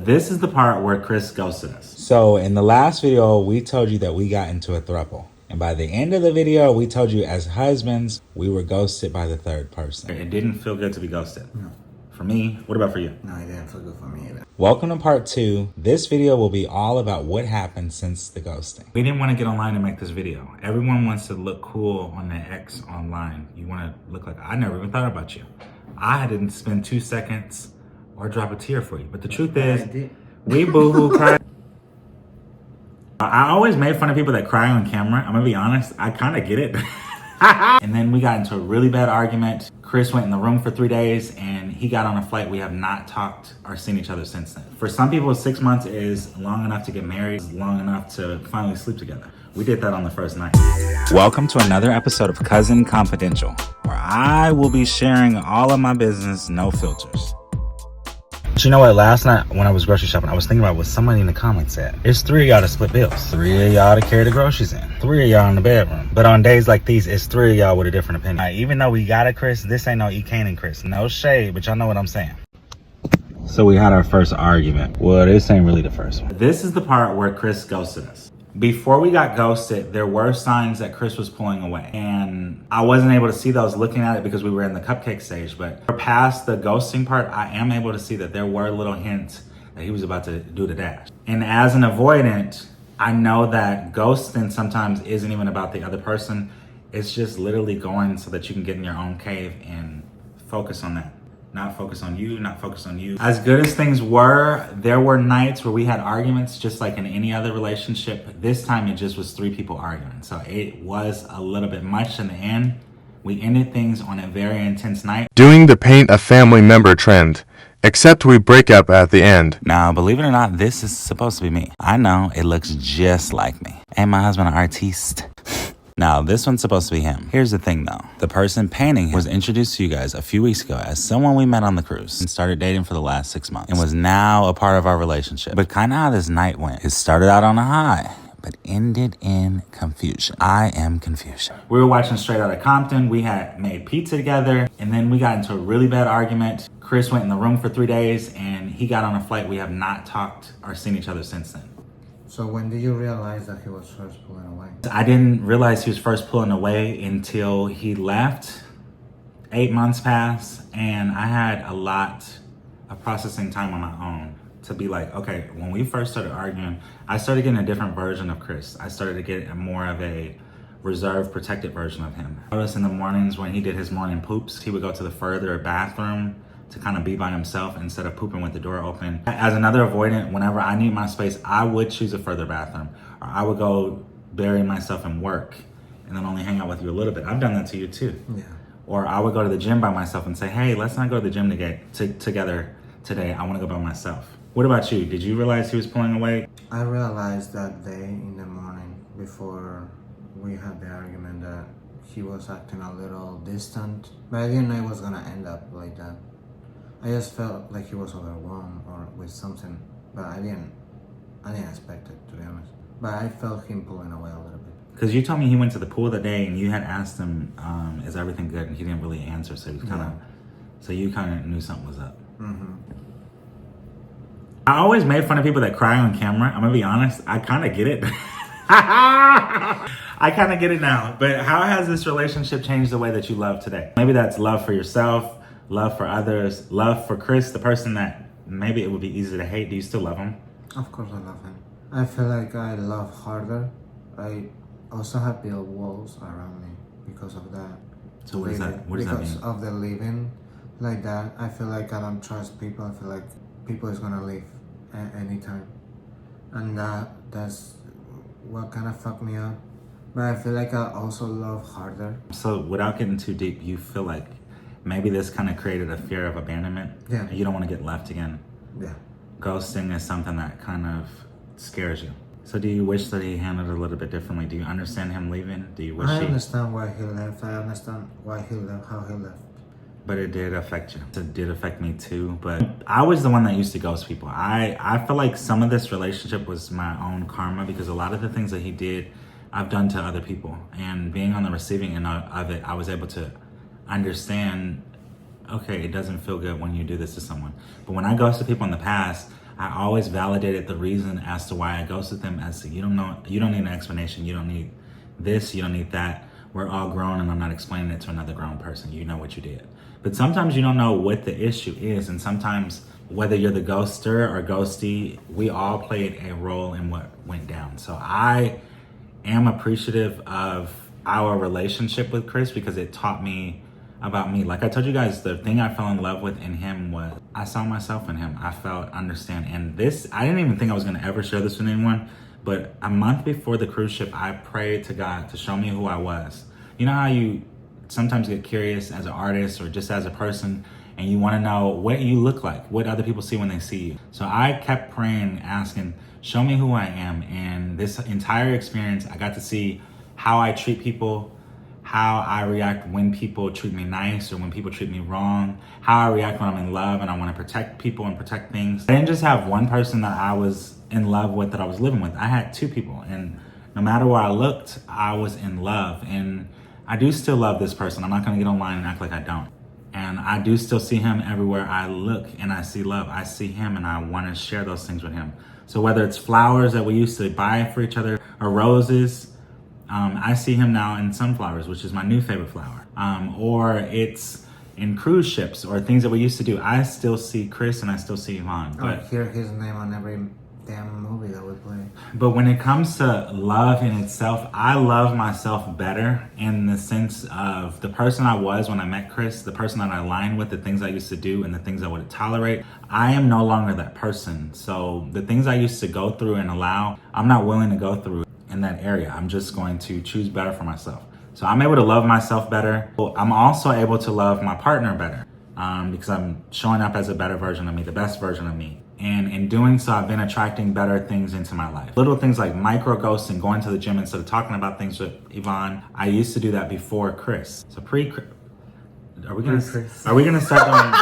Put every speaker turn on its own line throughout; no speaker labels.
This is the part where Chris ghosted us.
So in the last video, we told you that we got into a throuple. And by the end of the video, we told you as husbands, we were ghosted by the third person.
It didn't feel good to be ghosted.
No.
For me, what about for you?
No, it didn't feel good for me either.
Welcome to part 2. This video will be all about what happened since the ghosting.
We didn't want to get online and make this video. Everyone wants to look cool on their ex online. You want to look like, I never even thought about you. I didn't spend 2 seconds or drop a tear for you. But the truth is, we boo-hoo cried. I always made fun of people that cry on camera. I'm gonna be honest, I kind of get it. And then we got into a really bad argument. Chris went in the room for 3 days and he got on a flight. We have not talked or seen each other since then. For some people, 6 months is long enough to get married, long enough to finally sleep together. We did that on the first night.
Welcome to another episode of Cousin Confidential, where I will be sharing all of my business, no filters.
But you know what? Last night when I was grocery shopping, I was thinking about what somebody in the comments said. It's 3 of y'all to split bills. 3 of y'all to carry the groceries in. 3 of y'all in the bedroom. But on days like these, it's 3 of y'all with a different opinion. Right, even though we got it, Chris, this ain't no E-Kane and Chris. No shade, but y'all know what I'm saying. So we had our first argument. Well, this ain't really the first one. This is the part where Chris ghosted us. Before we got ghosted, there were signs that Chris was pulling away. And I wasn't able to see those looking at it because we were in the cupcake stage. But past the ghosting part, I am able to see that there were little hints that he was about to do the dash. And as an avoidant, I know that ghosting sometimes isn't even about the other person. It's just literally going so that you can get in your own cave and focus on that. Not focus on you, not focus on you. As good as things were, there were nights where we had arguments just like in any other relationship. This time it just was 3 people arguing. So it was a little bit much in the end. We ended things on a very intense night.
Doing the paint a family member trend. Except we break up at the end.
Now, believe it or not, this is supposed to be me. I know, it looks just like me. Ain't my husband an artiste? Now, this one's supposed to be him. Here's the thing though. The person painting him was introduced to you guys a few weeks ago as someone we met on the cruise and started dating for the last 6 months and was now a part of our relationship. But kind of how this night went. It started out on a high, but ended in confusion. I am confusion.
We were watching Straight Outta Compton. We had made pizza together and then we got into a really bad argument. Chris went in the room for 3 days and he got on a flight. We have not talked or seen each other since then.
So when did you realize that he was first pulling away?
I didn't realize he was first pulling away until he left. 8 months passed and I had a lot of processing time on my own to be like, okay, when we first started arguing, I started getting a different version of Chris. I started to get more of a reserved, protected version of him. I noticed in the mornings when he did his morning poops, he would go to the further bathroom to kind of be by himself instead of pooping with the door open. As another avoidant, whenever I need my space, I would choose a further bathroom. Or I would go bury myself in work and then only hang out with you a little bit. I've done that to you too.
Yeah.
Or I would go to the gym by myself and say, hey, let's not go to the gym together today. I want to go by myself. What about you? Did you realize he was pulling away?
I realized that day in the morning before we had the argument that he was acting a little distant. But I didn't know it was gonna end up like that. I just felt like he was overwhelmed or with something, but I didn't expect it, to be honest. But I felt him pulling away a little bit.
Because you told me he went to the pool that day and you had asked him, is everything good? And he didn't really answer, so he so you kind of knew something was up.
Mm-hmm.
I always made fun of people that cry on camera. I'm gonna be honest, I kind of get it. I kind of get it now. But how has this relationship changed the way that you love today? Maybe that's love for yourself, love for others, love for Chris, the person that maybe it would be easy to hate. Do you still love him?
Of course I love him. I feel like I love harder. I also have built walls around me because of that.
So what does that mean?
Because of the living like that, I feel like I don't trust people. I feel like people is gonna leave at any time. And that's what kind of fucked me up. But I feel like I also love harder.
So without getting too deep, you feel like maybe this kind of created a fear of abandonment?
Yeah.
You don't want to get left again?
Yeah.
Ghosting is something that kind of scares you. So do you wish that he handled it a little bit differently? Do you understand him leaving? Do you wish
I understand why he left. I understand why he left, how he left.
But it did affect you. It did affect me too. But I was the one that used to ghost people. I feel like some of this relationship was my own karma because a lot of the things that he did, I've done to other people. And being on the receiving end of it, I was able to understand, okay, it doesn't feel good when you do this to someone. But when I ghosted people in the past,
I always validated the reason as to why I ghosted them as to, you don't need an explanation. You don't need this, you don't need that. We're all grown and I'm not explaining it to another grown person. You know what you did. But sometimes you don't know what the issue is. And sometimes whether you're the ghoster or ghosty, we all played a role in what went down. So I am appreciative of our relationship with Chris because it taught me about me. Like I told you guys, the thing I fell in love with in him was I saw myself in him. I felt understand. And this, I didn't even think I was gonna ever share this with anyone, but a month before the cruise ship, I prayed to God to show me who I was. You know how you sometimes get curious as an artist or just as a person and you wanna know what you look like, what other people see when they see you. So I kept praying, asking, show me who I am. And this entire experience, I got to see how I treat people, how I react when people treat me nice or when people treat me wrong, how I react when I'm in love and I want to protect people and protect things. I didn't just have one person that I was in love with, that I was living with. I had two people, and no matter where I looked, I was in love. And I do still love this person. I'm not going to get online and act like I don't. And I do still see him everywhere I look and I see love. I see him and I want to share those things with him. So whether it's flowers that we used to buy for each other or roses, I see him now in sunflowers, which is my new favorite flower. Or it's in cruise ships or things that we used to do. I still see Chris and I still see Yvonne.
I hear his name on every damn movie that we play.
But when it comes to love in itself, I love myself better in the sense of the person I was when I met Chris, the person that I aligned with, the things I used to do and the things I would tolerate. I am no longer that person. So the things I used to go through and allow, I'm not willing to go through in that area. I'm just going to choose better for myself. So I'm able to love myself better. I'm also able to love my partner better because I'm showing up as a better version of me, the best version of me. And in doing so, I've been attracting better things into my life. Little things like micro ghosting, going to the gym instead of talking about things with Yvonne. I used to do that before Chris. So are we gonna start doing?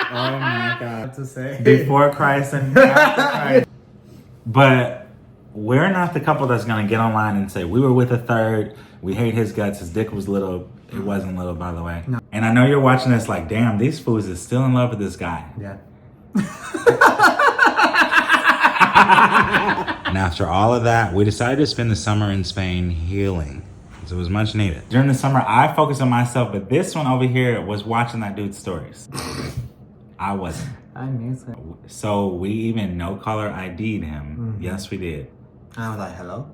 Oh my God!
What to say?
Before Christ and after Christ. But we're not the couple that's gonna get online and say we were with a third. We hate his guts. His dick was little. It wasn't little, by the way. No. And I know you're watching this like, damn, these fools is still in love with this guy.
Yeah.
And after all of that, we decided to spend the summer in Spain healing. So it was much needed. During the summer, I focused on myself, but this one over here was watching that dude's stories. I wasn't.
I miss it.
So we even no caller ID'd him. Mm-hmm. Yes, we did.
I was like, hello?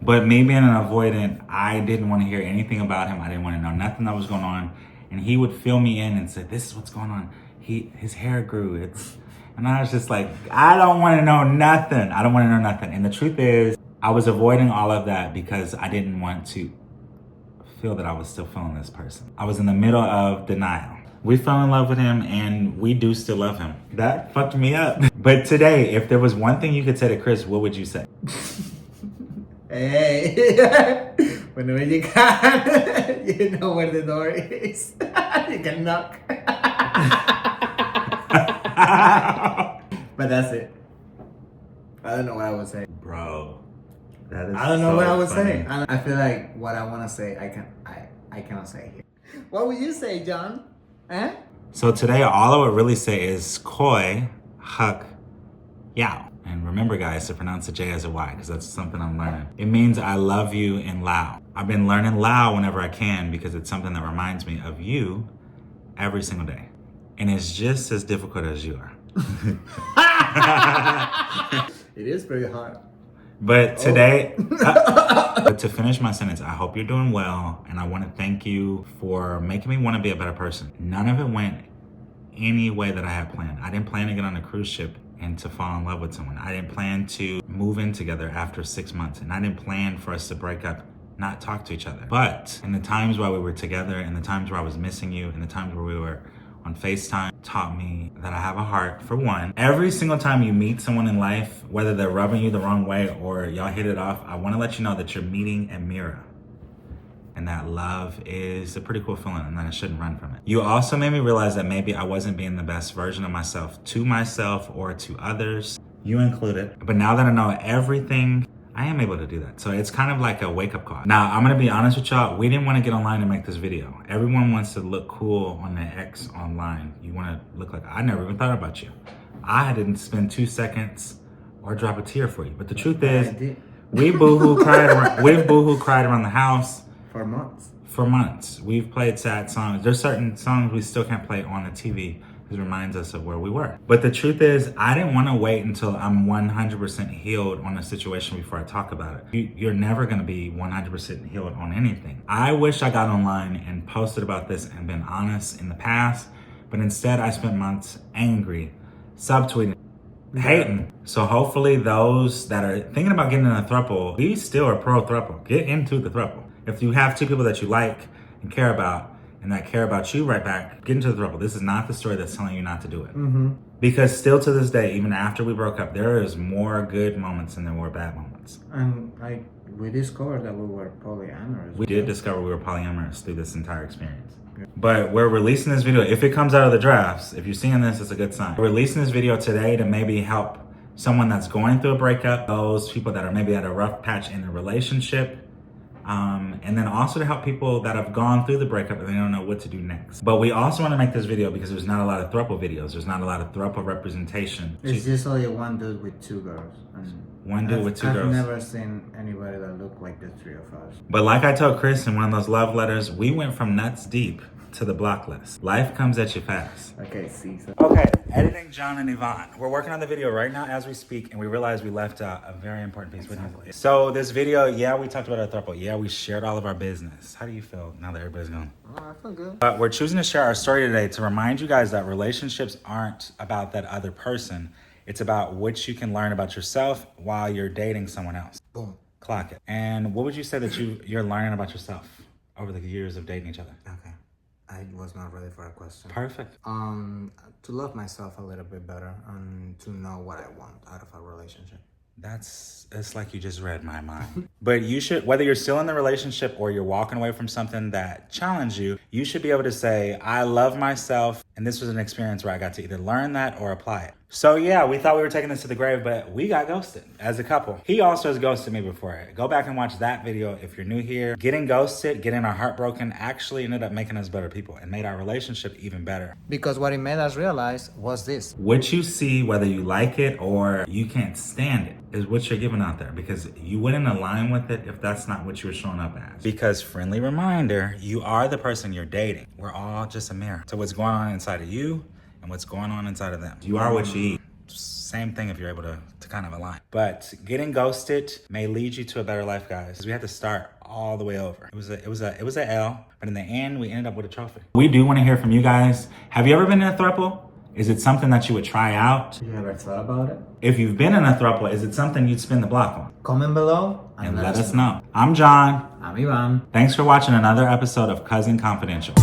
But me being an avoidant, I didn't want to hear anything about him. I didn't want to know nothing that was going on. And he would fill me in and say, this is what's going on. His hair grew. And I was just like, I don't want to know nothing. I don't want to know nothing. And the truth is, I was avoiding all of that because I didn't want to feel that I was still feeling this person. I was in the middle of denial. We fell in love with him and we do still love him. That fucked me up. But today, if there was one thing you could say to Chris, what would you say?
Hey, whenever you can, you know where the door is. You can knock. But that's it. I don't know what I would say.
Bro, that is
I don't know
so
what I would
funny.
say. I feel like what I want to say, I cannot say here. What would you say, John? Eh?
So today, all I would really say is koi, huk, yao. And remember, guys, to pronounce the J as a Y, because that's something I'm learning. It means I love you in Lao. I've been learning Lao whenever I can because it's something that reminds me of you every single day. And it's just as difficult as you are.
It is pretty hard.
But today, but to finish my sentence, I hope you're doing well. And I want to thank you for making me want to be a better person. None of it went any way that I had planned. I didn't plan to get on a cruise ship and to fall in love with someone. I didn't plan to move in together after 6 months. And I didn't plan for us to break up, not talk to each other. But in the times while we were together, in the times where I was missing you, in the times where we were on FaceTime, taught me that I have a heart for one. Every single time you meet someone in life, whether they're rubbing you the wrong way or y'all hit it off, I want to let you know that you're meeting a mirror. And that love is a pretty cool feeling and that I shouldn't run from it. You also made me realize that maybe I wasn't being the best version of myself to myself or to others, you included. But now that I know everything, I am able to do that. So it's kind of like a wake-up call. Now, I'm gonna be honest with y'all, we didn't wanna get online and make this video. Everyone wants to look cool on their ex online. You wanna look like, I never even thought about you. I didn't spend 2 seconds or drop a tear for you. But the truth is, we boohoo cried around the house
for months.
For months. We've played sad songs. There's certain songs we still can't play on the TV. It reminds us of where we were. But the truth is, I didn't want to wait until I'm 100% healed on a situation before I talk about it. You're never going to be 100% healed on anything. I wish I got online and posted about this and been honest in the past, but instead I spent months angry, subtweeting, hating. So hopefully those that are thinking about getting in a throuple, we still are pro throuple. Get into the throuple. If you have two people that you like and care about, and that care about you right back, get into the throuple. This is not the story that's telling you not to do it. Because still to this day, even after we broke up, there is more good moments than there were bad moments.
And we discovered that we were polyamorous.
We did discover we were polyamorous through this entire experience. But we're releasing this video. If it comes out of the drafts, if you're seeing this, it's a good sign. We're releasing this video today to maybe help someone that's going through a breakup, those people that are maybe at a rough patch in a relationship, and then also to help people that have gone through the breakup and they don't know what to do next. But we also want to make this video because there's not a lot of throuple videos. There's not a lot of throuple representation.
It's usually one dude with two girls. And
one dude with two girls.
I've never seen anybody that looked like the three of us.
But like I told Chris in one of those love letters, we went from nuts deep to the block list. Life comes at you fast.
Okay, see.
Okay, editing John and Yvonne. We're working on the video right now as we speak, and we realized we left out a very important piece. Exactly. So this video, yeah, we talked about our throuple. Yeah, we shared all of our business. How do you feel now that everybody's gone?
I feel good.
But we're choosing to share our story today to remind you guys that relationships aren't about that other person. It's about what you can learn about yourself while you're dating someone else.
Boom.
Clock it. And what would you say that you're learning about yourself over the years of dating each other?
Okay. I was not ready for a question.
Perfect.
To love myself a little bit better and to know what I want out of a relationship.
It's like you just read my mind. But you should, whether you're still in the relationship or you're walking away from something that challenged you, you should be able to say, I love myself. And this was an experience where I got to either learn that or apply it. So yeah, we thought we were taking this to the grave, but we got ghosted as a couple. He also has ghosted me before. Go back and watch that video if you're new here. Getting ghosted, getting our heart broken actually ended up making us better people and made our relationship even better.
Because what it made us realize was this.
What you see, whether you like it or you can't stand it, is what you're giving out there, because you wouldn't align with it if that's not what you were showing up as. Because friendly reminder, you are the person you're dating. We're all just a mirror to what's going on inside of you and what's going on inside of them. You are what you eat. Same thing if you're able to kind of align. But getting ghosted may lead you to a better life, guys. We had to start all the way over. It was a L, but in the end, we ended up with a trophy. We do want to hear from you guys. Have you ever been in a throuple? Is it something that you would try out?
You ever thought about it?
If you've been in a throuple, is it something you'd spin the block on?
Comment below
and let us know. I'm John.
I'm Ivan.
Thanks for watching another episode of Cousin Confidential.